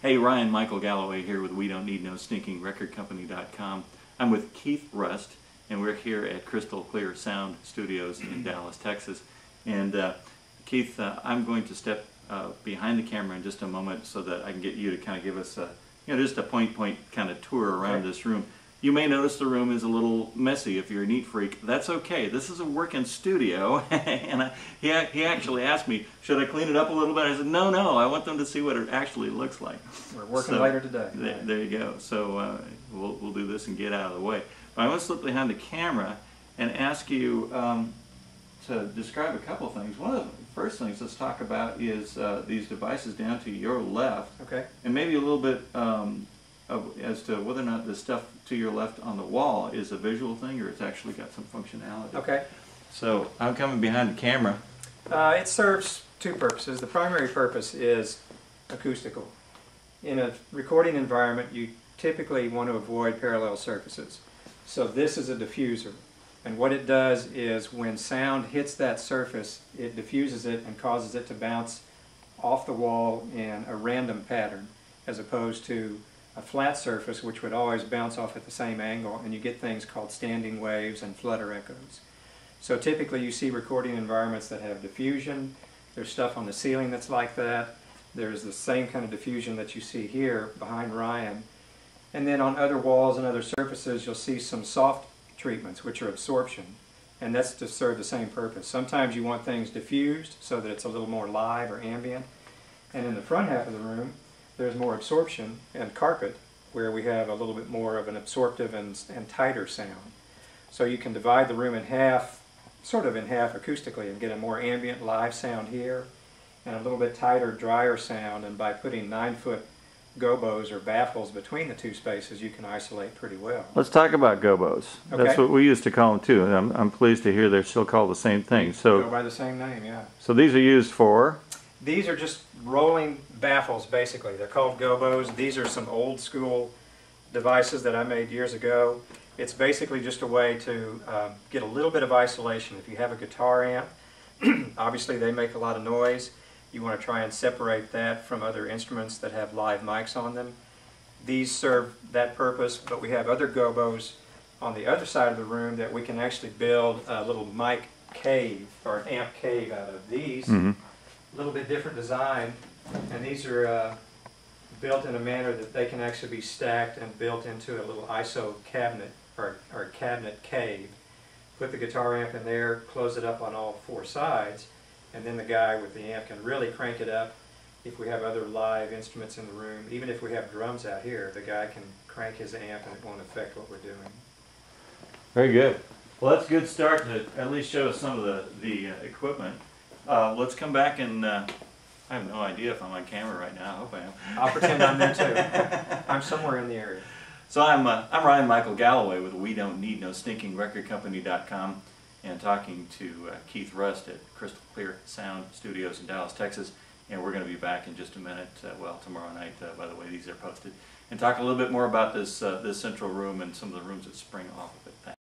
Hey, Ryan, Michael Galloway here with We Don't Need No Stinking Recordcompany.com. I'm with Keith Rust, and we're here at Crystal Clear Sound Studios in Dallas, Texas. And Keith, I'm going to step behind the camera in just a moment so that I can get you to kind of give us just a point kind of tour around this room. You may notice the room is a little messy. If you're a neat freak, that's okay. This is a working studio, and he actually asked me, should I clean it up a little bit? I said, no, I want them to see what it actually looks like. We're working later today. There you go. So we'll do this and get out of the way. But I want to slip behind the camera and ask you to describe a couple things. One of the first things let's talk about is these devices down to your left. Okay. And maybe a little bit as to whether or not the stuff to your left on the wall is a visual thing or it's actually got some functionality. Okay. So I'm coming behind the camera. It serves two purposes. The primary purpose is acoustical. In a recording environment, you typically want to avoid parallel surfaces. So this is a diffuser. And what it does is when sound hits that surface, it diffuses it and causes it to bounce off the wall in a random pattern, as opposed to a flat surface which would always bounce off at the same angle, and you get things called standing waves and flutter echoes. So typically you see recording environments that have diffusion. There's stuff on the ceiling that's like that. There's the same kind of diffusion that you see here behind Ryan. And then on other walls and other surfaces you'll see some soft treatments, which are absorption, and that's to serve the same purpose. Sometimes you want things diffused so that it's a little more live or ambient, and in the front half of the room there's more absorption and carpet, where we have a little bit more of an absorptive and tighter sound. So you can divide the room in half, sort of in half acoustically, and get a more ambient live sound here and a little bit tighter, drier sound, and by putting 9-foot gobos or baffles between the two spaces you can isolate pretty well. Let's talk about gobos. Okay. That's what we used to call them too, and I'm pleased to hear they're still called the same thing. So go by the same name, yeah. So these are used for? These are just rolling baffles, basically. They're called gobos. These are some old school devices that I made years ago. It's basically just a way to get a little bit of isolation. If you have a guitar amp, obviously they make a lot of noise. You want to try and separate that from other instruments that have live mics on them. These serve that purpose, but we have other gobos on the other side of the room that we can actually build a little mic cave or an amp cave out of. These, a little bit different design, and these are built in a manner that they can actually be stacked and built into a little ISO cabinet or cabinet cave. Put the guitar amp in there, close it up on all four sides, and then the guy with the amp can really crank it up. If we have other live instruments in the room, even if we have drums out here, the guy can crank his amp and it won't affect what we're doing. Very good. Well, that's a good start to at least show us some of the equipment. Let's come back and I have no idea if I'm on camera right now. I hope I am. I'll pretend I'm there too. I'm somewhere in the area. So I'm Ryan Michael Galloway with We Don't Need No Stinking Recordcompany.com, and talking to Keith Rust at Crystal Clear Sound Studios in Dallas, Texas. And we're going to be back in just a minute, well, tomorrow night, by the way these are posted, and talk a little bit more about this central room and some of the rooms that spring off of it. Thanks.